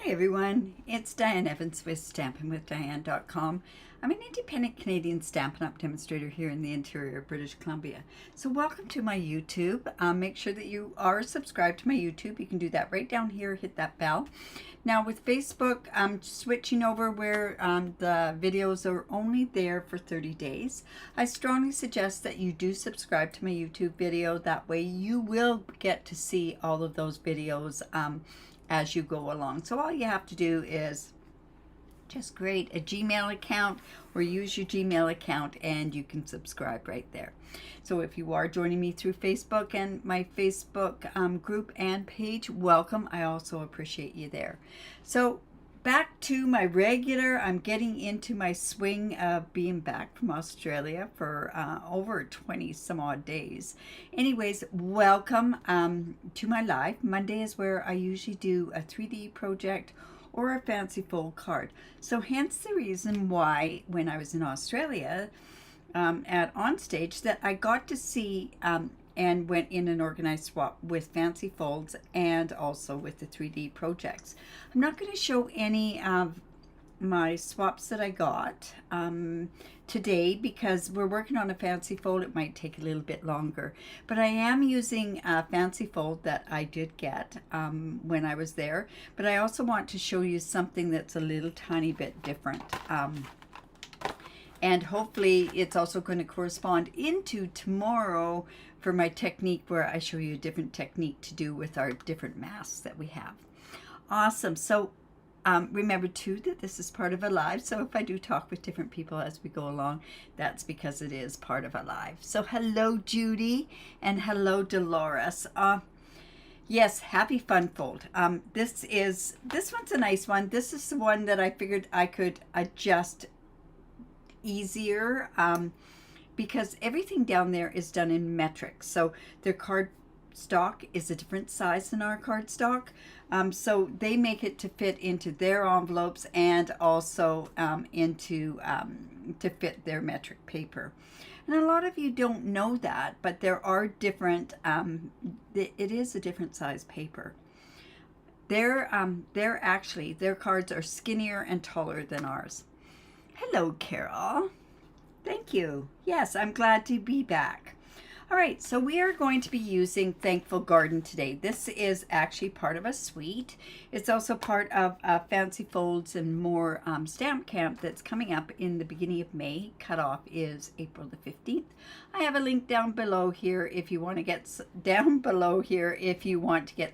Hi everyone, it's Diane Evans with stampingwithdiane.com. I'm an independent Canadian Stampin' Up! Demonstrator here in the interior of British Columbia. So welcome to my YouTube. Make sure that you are subscribed to my YouTube. You can do that right down here, hit that bell. Now with Facebook, I'm switching over where the videos are only there for 30 days. I strongly suggest that you do subscribe to my YouTube video. That way you will get to see all of those videos as you go along. So all you have to do is just create a Gmail account or use your Gmail account and you can subscribe right there. So if you are joining me through Facebook and my Facebook group and page, welcome. I also appreciate you there. So back to my regular, I'm getting into my swing of being back from Australia for over 20 some odd days. Anyways, welcome to my live. Monday is where I usually do a 3D project or a fancy fold card. So hence the reason why when I was in Australia at Onstage that I got to see and went in an organized swap with fancy folds and also with the 3D projects. I'm not going to show any of my swaps that I got today because we're working on a fancy fold. It might take a little bit longer, but I am using a fancy fold that I did get when I was there. But I also want to show you something that's a little tiny bit different. And hopefully it's also going to correspond into tomorrow for my technique where I show you a different technique to do with our different masks that we have. Awesome. So remember too that this is part of a live. So if I do talk with different people as we go along, that's because it is part of a live. So hello Judy and hello Dolores. Yes, happy fun fold. This one's a nice one. This is the one that I figured I could adjust easier because everything down there is done in metric. So their card stock is a different size than our card stock. So they make it to fit into their envelopes and also into to fit their metric paper. And a lot of you don't know that, but there are different, it is a different size paper. Their cards are skinnier and taller than ours. Hello, Carol. Thank you. Yes, I'm glad to be back. All right, so we are going to be using Thankful Garden today. This is actually part of a suite. It's also part of Fancy Folds and More Stamp Camp that's coming up in the beginning of May. Cutoff is April the 15th. I have a link down below here if you want to get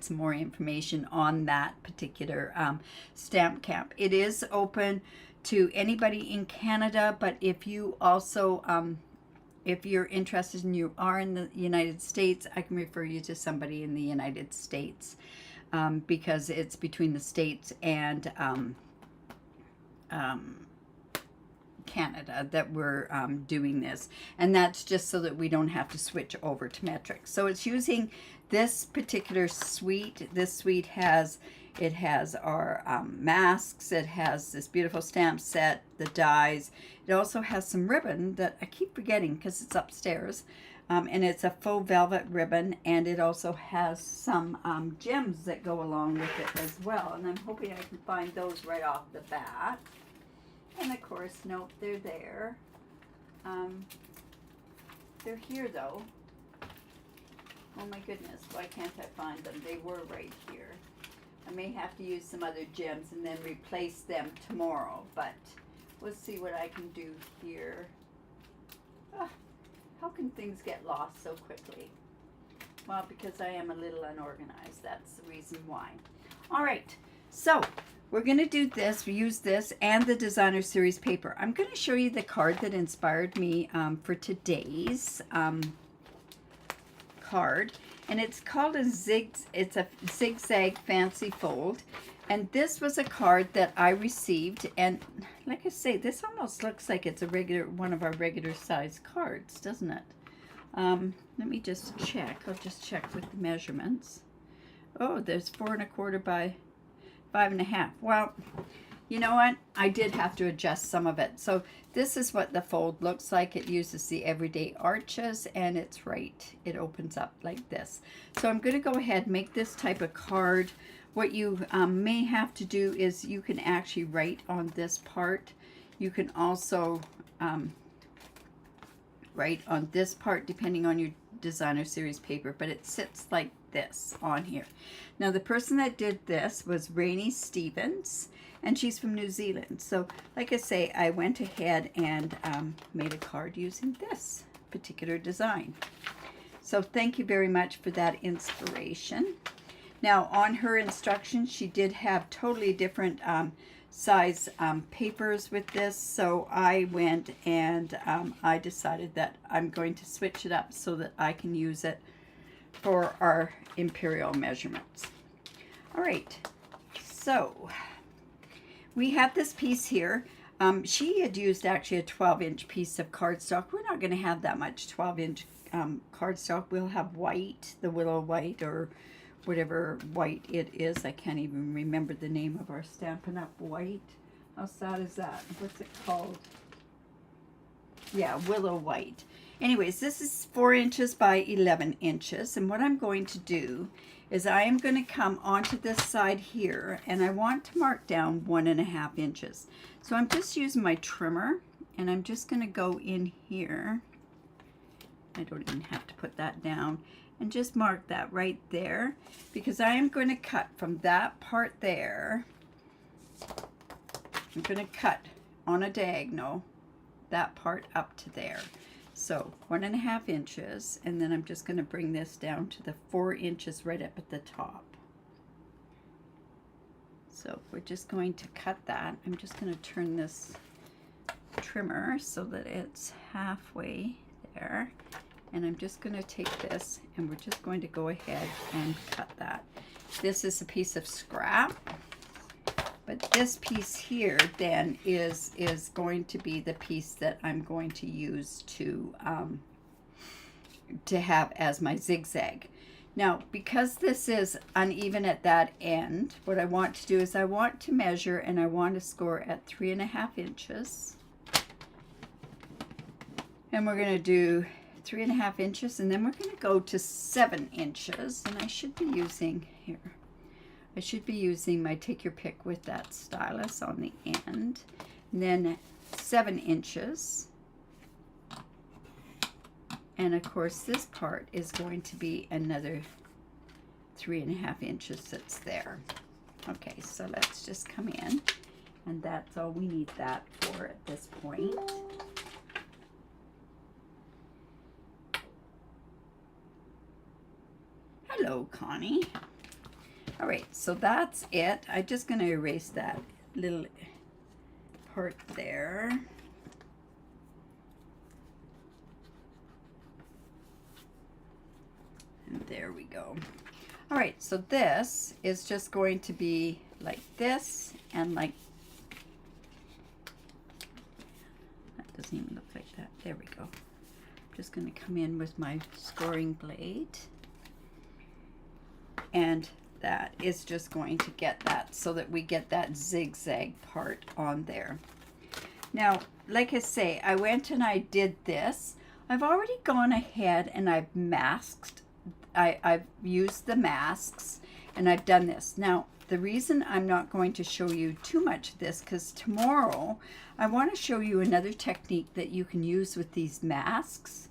some more information on that particular stamp camp. It is open to anybody in Canada, but if you also if you're interested and you are in the United States, I can refer you to somebody in the United States because it's between the States and Canada that we're doing this. And that's just so that we don't have to switch over to metric. So it's using this particular suite. This suite has our masks, it has this beautiful stamp set, the dies. It also has some ribbon that I keep forgetting because it's upstairs. And it's a faux velvet ribbon, and it also has some gems that go along with it as well. And I'm hoping I can find those right off the bat. And of course, note they're there. They're here though. Oh my goodness, why can't I find them? They were right here. I may have to use some other gems and then replace them tomorrow, but we'll see what I can do here. How can things get lost so quickly? Well, because I am a little unorganized. That's the reason why. All right, so we're going to do this, use this and the designer series paper. I'm going to show you the card that inspired me for today's card. And it's called it's a Zig Zag Fancy Fold. And this was a card that I received. And like I say, this almost looks like it's a one of our regular size cards, doesn't it? Let me just check. I'll just check with the measurements. Oh, there's 4 1/4 by 5 1/2. Well, you know what? I did have to adjust some of it. So this is what the fold looks like. It uses the everyday arches and it's right. It opens up like this. So I'm going to go ahead and make this type of card What you may have to do is you can actually write on this part. You can also write on this part depending on your designer series paper, but it sits like this on here. Now the person that did this was Rainey Stevens, and she's from New Zealand. So like I say, I went ahead and made a card using this particular design. So thank you very much for that inspiration. Now on her instructions, she did have totally different size papers with this, so I went and I decided that I'm going to switch it up so that I can use it for our imperial measurements. All right, so we have this piece here. She had used actually a 12-inch piece of cardstock. We're not going to have that much 12-inch cardstock. We'll have white, the willow white, or whatever white it is. I can't even remember the name of our Stampin' Up! White. How sad is that? What's it called? Yeah, willow white. Anyways, this is 4 inches by 11 inches. And what I'm going to do is I am going to come onto this side here, and I want to mark down 1.5 inches. So I'm just using my trimmer, and I'm just going to go in here. I don't even have to put that down. And just mark that right there, because I am going to cut from that part there. I'm going to cut on a diagonal that part up to there. So 1.5 inches, and then I'm just going to bring this down to the 4 inches right up at the top. So we're just going to cut that. I'm just going to turn this trimmer so that it's halfway there. And I'm just going to take this, and we're just going to go ahead and cut that. This is a piece of scrap, but this piece here then is going to be the piece that I'm going to use to have as my zigzag. Now, because this is uneven at that end, what I want to do is I want to measure, and I want to score at 3.5 inches. And we're going to do 3.5 inches, and then we're going to go to 7 inches, and I should be using here. I should be using my take your pick with that stylus on the end, and then 7 inches, and of course this part is going to be another 3.5 inches that's there. Okay, so let's just come in, and that's all we need that for at this point. Hello, Connie. All right, so that's it. I'm just going to erase that little part there. And there we go. All right, so this is just going to be like this and like, that doesn't even look like that. There we go. I'm just going to come in with my scoring blade. And that is just going to get that so that we get that zigzag part on there. Now, like I say, I went and I did this. I've already gone ahead and I've masked. I've used the masks, and I've done this. Now, the reason I'm not going to show you too much of this, because tomorrow I want to show you another technique that you can use with these masks.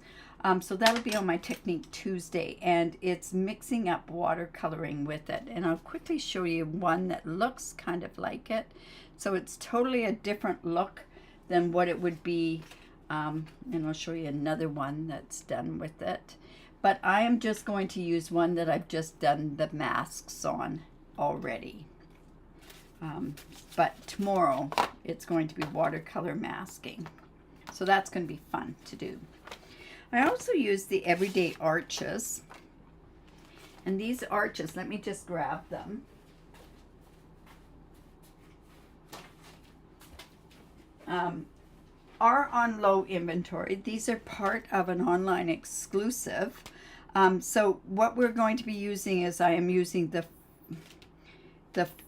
So that'll be on my Technique Tuesday, and it's mixing up watercoloring with it. And I'll quickly show you one that looks kind of like it. So it's totally a different look than what it would be. And I'll show you another one that's done with it. But I am just going to use one that I've just done the masks on already. But tomorrow it's going to be watercolor masking. So that's going to be fun to do. I also use the Everyday Arches. And these arches, let me just grab them. Are on low inventory. These are part of an online exclusive. So what we're going to be using is I am using the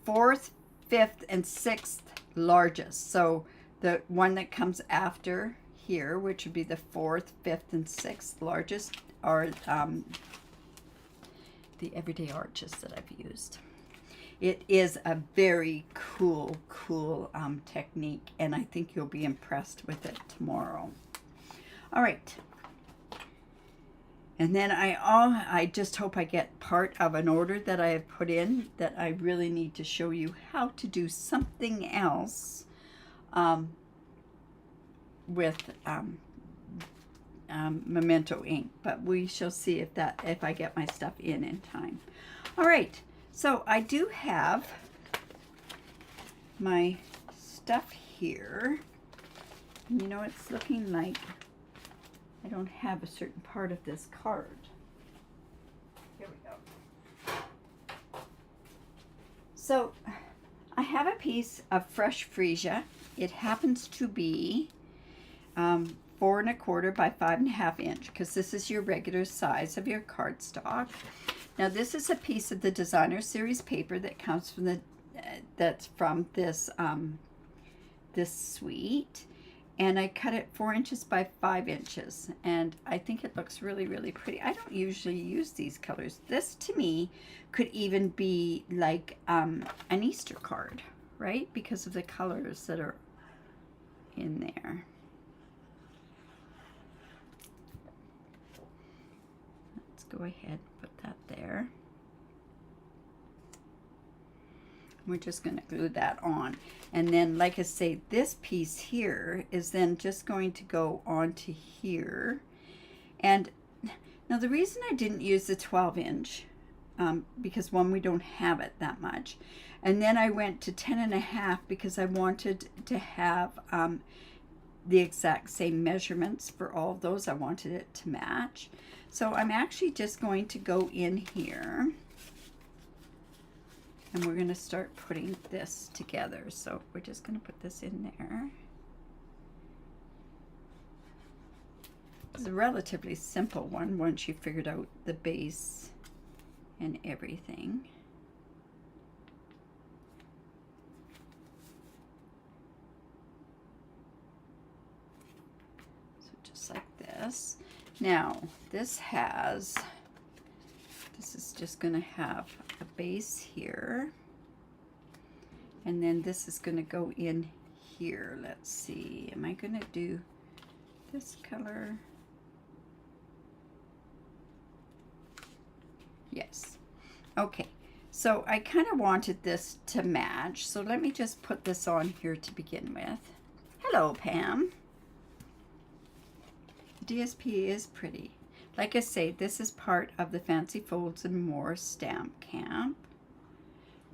4th, 5th, and 6th largest. So the one that comes after here, which would be the 4th, 5th, and 6th largest, are the Everyday Arches that I've used. It is a very cool technique, and I think you'll be impressed with it tomorrow. All right. And then I just hope I get part of an order that I have put in that I really need to show you how to do something else with Memento ink, but we shall see if I get my stuff in time. All right, so I do have my stuff here. You know, it's looking like I don't have a certain part of this card. Here we go. So I have a piece of fresh freesia. It happens to be 4 1/4 by 5 1/2 inch, because this is your regular size of your cardstock. Now this is a piece of the designer series paper that comes from the that's from this this suite, and I cut it 4 inches by 5 inches, and I think it looks really, really pretty. I don't usually use these colors. This to me could even be like an Easter card, right? Because of the colors that are in there. Let's go ahead and put that there. We're just going to glue that on. And then, like I say, this piece here is then just going to go onto here. And now the reason I didn't use the 12 inch, because one, we don't have it that much. And then I went to 10 1/2 because I wanted to have the exact same measurements for all of those. I wanted it to match. So I'm actually just going to go in here, and we're going to start putting this together. So we're just going to put this in there. It's a relatively simple one once you figured out the base and everything. So just like this. Now this is just going to have a base here, and then this is going to go in here. Let's see, am I going to do this color? Yes. Okay, so I kind of wanted this to match, so let me just put this on here to begin with. Hello, Pam. DSP is pretty. Like I say, this is part of the Fancy Folds and More Stamp Camp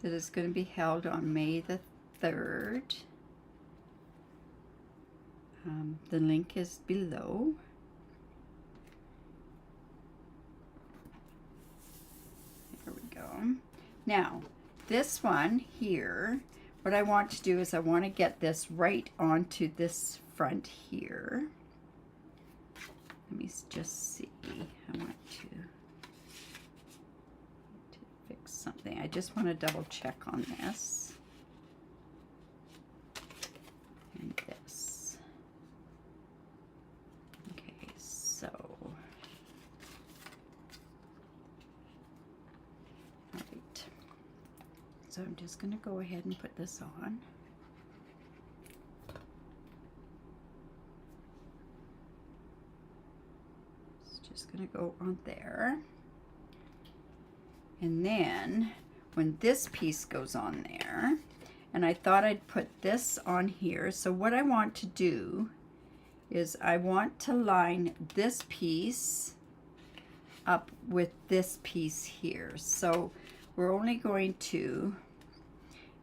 that is going to be held on May the 3rd. The link is below. There we go. Now, this one here, what I want to do is I want to get this right onto this front here. Let me just see. I want to fix something. I just want to double check on this and this. Okay, so all right. So I'm just going to go ahead and put this on. Just going to go on there, and then when this piece goes on there, and I thought I'd put this on here, so what I want to do is I want to line this piece up with this piece here. So we're only going to,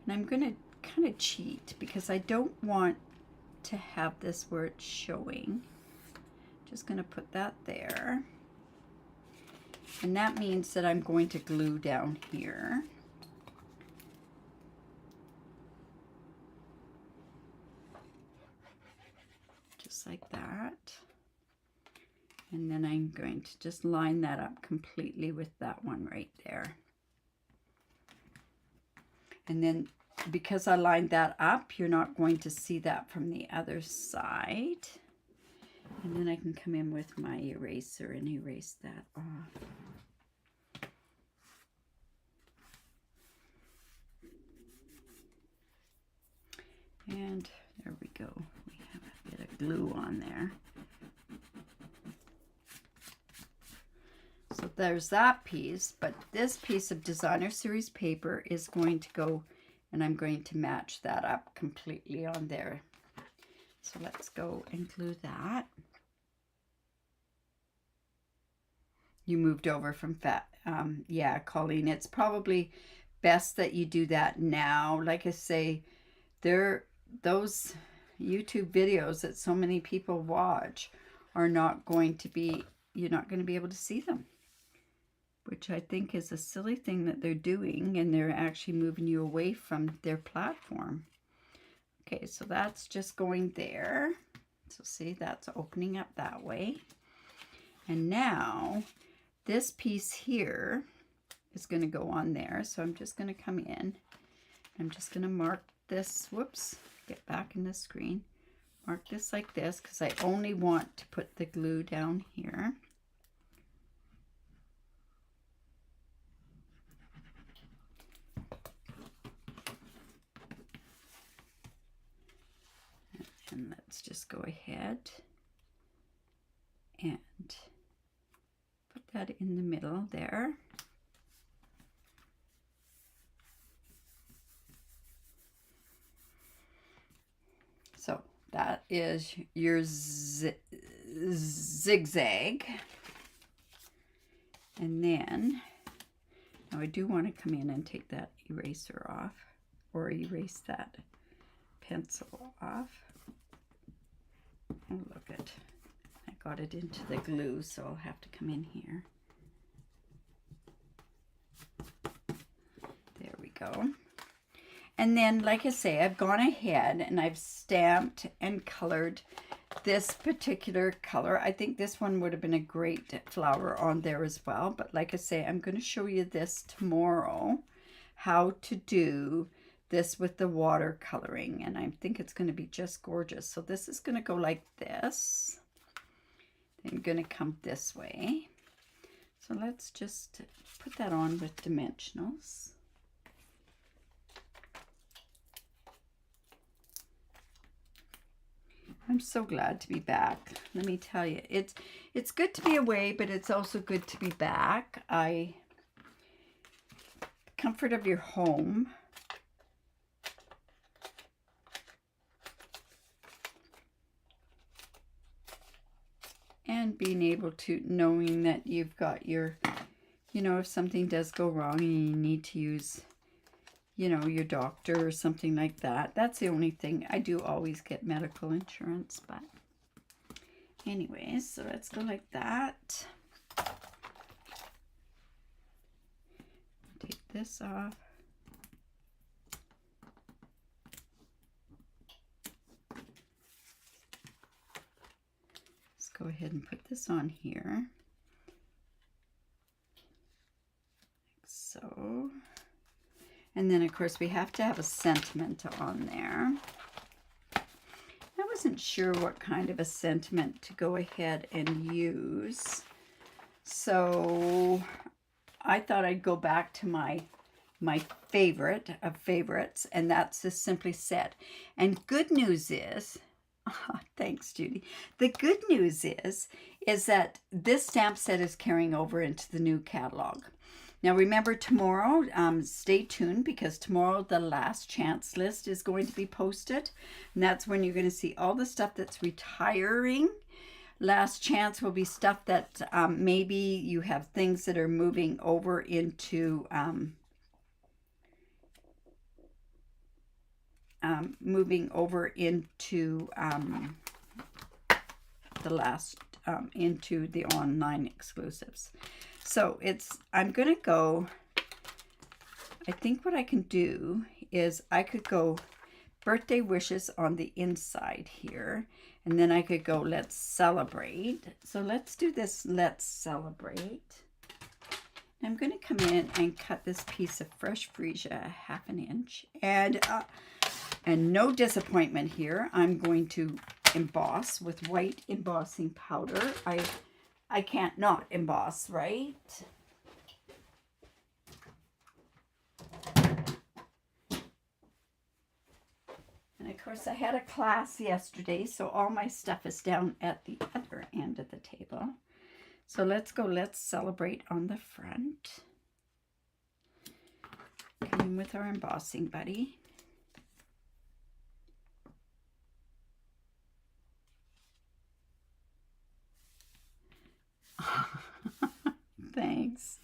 and I'm going to kind of cheat because I don't want to have this where it's showing. Just going to put that there, and that means that I'm going to glue down here. Just like that, and then I'm going to just line that up completely with that one right there. And then because I lined that up, you're not going to see that from the other side. And then I can come in with my eraser and erase that off. And there we go. We have a bit of glue on there. So there's that piece, but this piece of designer series paper is going to go, and I'm going to match that up completely on there. So let's go and glue that. You moved over from fat. Yeah, Colleen, it's probably best that you do that now. Like I say, those YouTube videos that so many people watch are not going to be, you're not going to be able to see them, which I think is a silly thing that they're doing, and they're actually moving you away from their platform. Okay, so that's just going there. So see, that's opening up that way. And now this piece here is going to go on there. So I'm just going to come in. I'm just going to mark this. Whoops, get back in the screen. Mark this like this because I only want to put the glue down here. And let's just go ahead and put that in the middle there. So that is your zigzag. And then, now I do want to come in and take that eraser off, or erase that pencil off. Oh, look at, I got it into the glue, so I'll have to come in here. There we go. And then, like I say, I've gone ahead and I've stamped and colored this particular color. I think this one would have been a great flower on there as well. But like I say, I'm going to show you this tomorrow, how to do this with the watercoloring, and I think it's going to be just gorgeous. So this is going to go like this. I'm going to come this way. So let's just put that on with dimensionals. I'm so glad to be back. Let me tell you, it's good to be away, but it's also good to be back. The comfort of your home. And being able to, knowing that you've got your, if something does go wrong and you need to use, your doctor or something like that. That's the only thing. I do always get medical insurance, but anyways, so let's go like that. Take this off. Go ahead and put this on here, like so. And then of course we have to have a sentiment on there. I wasn't sure what kind of a sentiment to go ahead and use, so I thought I'd go back to my favorite of favorites, and that's the Simply Said. And good news is, thanks, Judy. The good news is that this stamp set is carrying over into the new catalog. Now remember, tomorrow, stay tuned, because tomorrow the last chance list is going to be posted. And that's when you're going to see all the stuff that's retiring. Last chance will be stuff that maybe you have things that are moving over into the last into the online exclusives. So I'm gonna go, I think what I can do is I could go birthday wishes on the inside here, and then I could go let's celebrate. So let's do this, let's celebrate. I'm going to come in and cut this piece of fresh freesia 1/2 inch, and no disappointment here, I'm going to emboss with white embossing powder. I can't not emboss, right? And I of course, I had a class yesterday, so all my stuff is down at the other end of the table. So let's celebrate on the front. Come in with our embossing buddy. Thanks.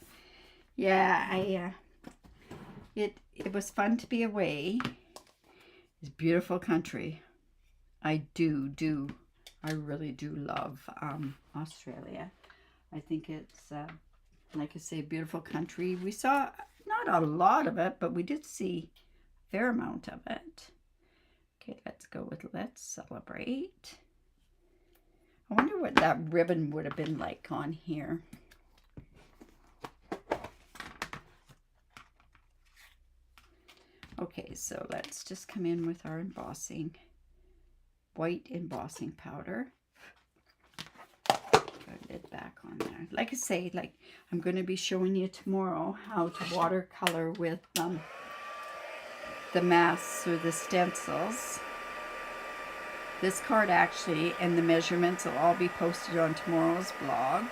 Yeah, it was fun to be away. It's beautiful country. I really do love Australia. I think it's, like I say, beautiful country. We saw not a lot of it, but we did see a fair amount of it. Okay, let's go with let's celebrate. I wonder what that ribbon would have been like on here. Okay, so let's just come in with our embossing, white embossing powder. Put it back on there. Like I say, I'm going to be showing you tomorrow how to watercolor with the masks or the stencils. This card actually and the measurements will all be posted on tomorrow's blog.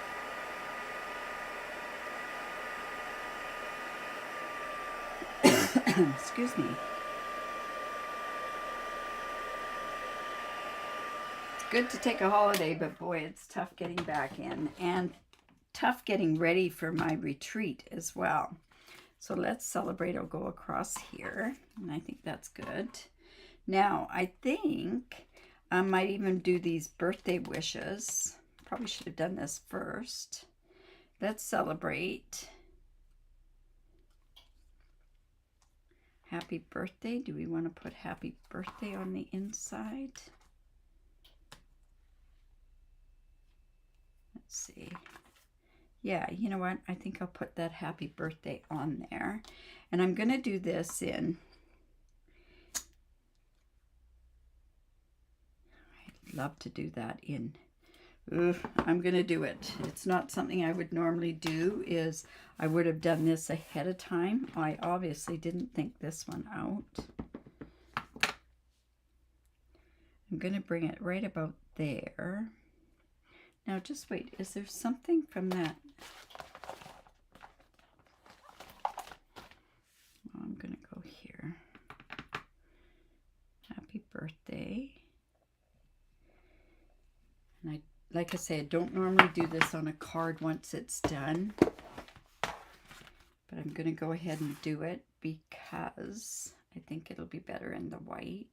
Excuse me. It's good to take a holiday, but boy, it's tough getting back in and tough getting ready for my retreat as well. So let's celebrate. I'll go across here, and I think that's good. Now, I think I might even do these birthday wishes. Probably should have done this first. Let's celebrate. Happy birthday. Do we want to put happy birthday on the inside? Let's see. Yeah, you know what? I think I'll put that happy birthday on there. And I'm going to do this in, I'd love to do that in, I'm going to do it. It's not something I would normally do, is I would have done this ahead of time. I obviously didn't think this one out. I'm going to bring it right about there. Now just wait, is there something from that? Well, I'm going to go here. Happy birthday. And like I say, I don't normally do this on a card once it's done. But I'm going to go ahead and do it because I think it'll be better in the white.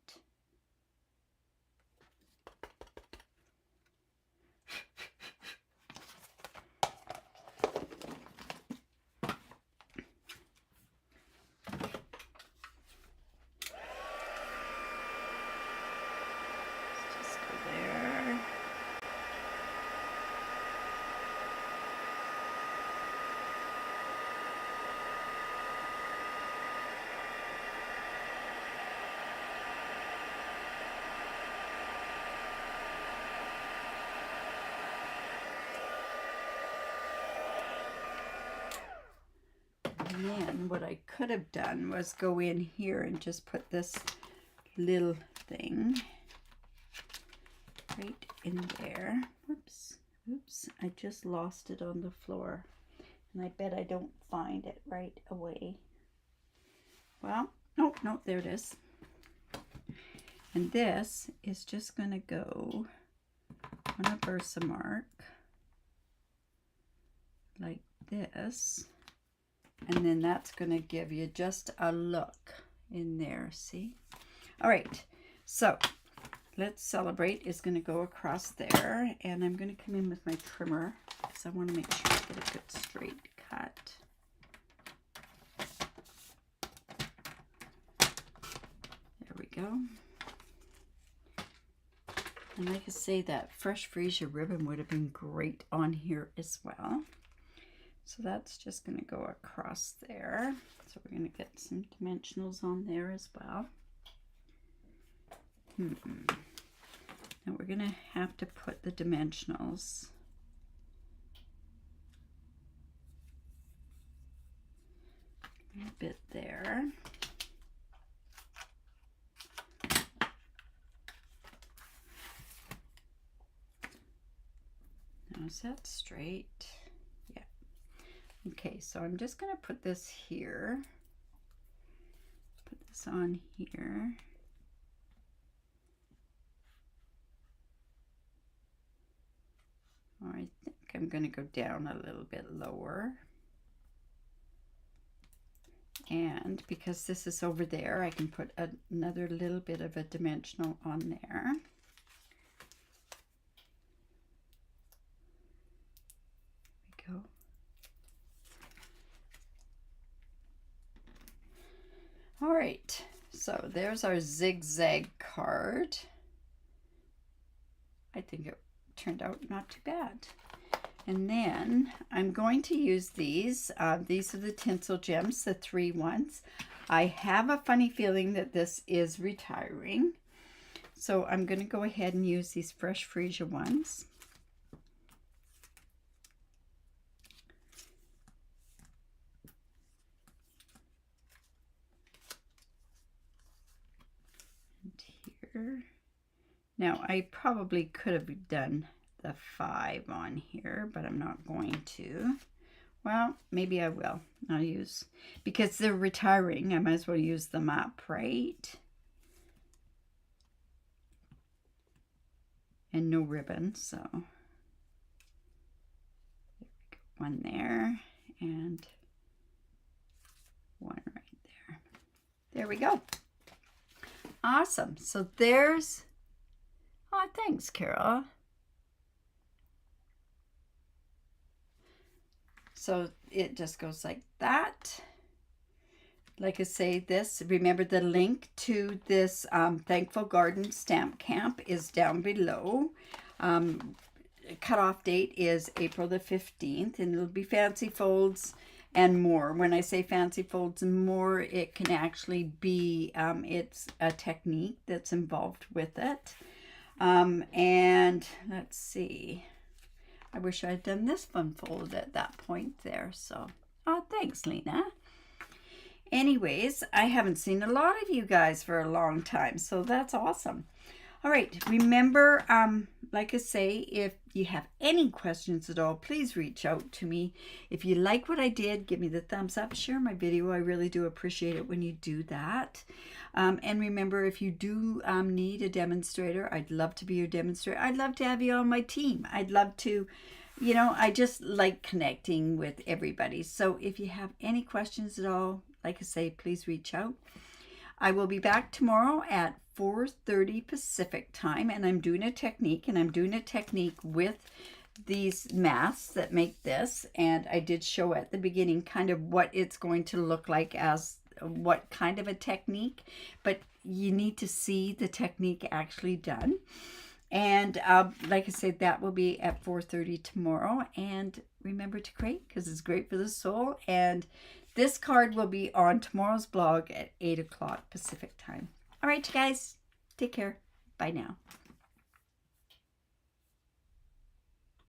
And then what I could have done was go in here and just put this little thing right in there. Whoops, oops, I just lost it on the floor. And I bet I don't find it right away. Well, no, there it is. And this is just going to go on a Versamark like this. And then that's going to give you just a look in there, see? All right, so let's celebrate is going to go across there. And I'm going to come in with my trimmer because I want to make sure I get a good straight cut. There we go. And like I say, that fresh freesia ribbon would have been great on here as well. So that's just going to go across there. So we're going to get some dimensionals on there as well. Now we're going to have to put the dimensionals a bit there. Is that straight? Yeah. Okay, so I'm just going to put this here. Put this on here. I think I'm going to go down a little bit lower. And because this is over there, I can put another little bit of a dimensional on there. There we go. All right, so there's our Zig Zag card. I think it turned out not too bad. And then I'm going to use these. These are the tinsel gems, the 3 ones. I have a funny feeling that this is retiring. So I'm going to go ahead and use these fresh freesia ones. And here. Now I probably could have done the 5 on here, but I'm not going to. Well, maybe I will. I'll use, because they're retiring, I might as well use them up, right? And no ribbon, so there we go. One there and one right there. There we go. Awesome. So there's, oh, thanks, Carol. So it just goes like that. Like I say, this, remember the link to this Thankful Garden Stamp Camp is down below. Cutoff date is April the 15th, and it'll be fancy folds and more. When I say fancy folds and more, it can actually be, it's a technique that's involved with it. And let's see. I wish I had done this one fold at that point there. So, oh, thanks, Lena. Anyways, I haven't seen a lot of you guys for a long time, so that's awesome. All right, remember, like I say, if you have any questions at all, please reach out to me. If you like what I did, give me the thumbs up, share my video. I really do appreciate it when you do that. And remember, if you do need a demonstrator, I'd love to be your demonstrator. I'd love to have you on my team. I'd love to, you know, I just like connecting with everybody. So if you have any questions at all, like I say, please reach out. I will be back tomorrow at 4:30 Pacific time, and I'm doing a technique, with these masks that make this, and I did show at the beginning kind of what it's going to look like as what kind of a technique, but you need to see the technique actually done. And like I said, that will be at 4:30 tomorrow. And remember to create, because it's great for the soul. And this card will be on tomorrow's blog at 8 o'clock Pacific time. All right, you guys, take care. Bye now.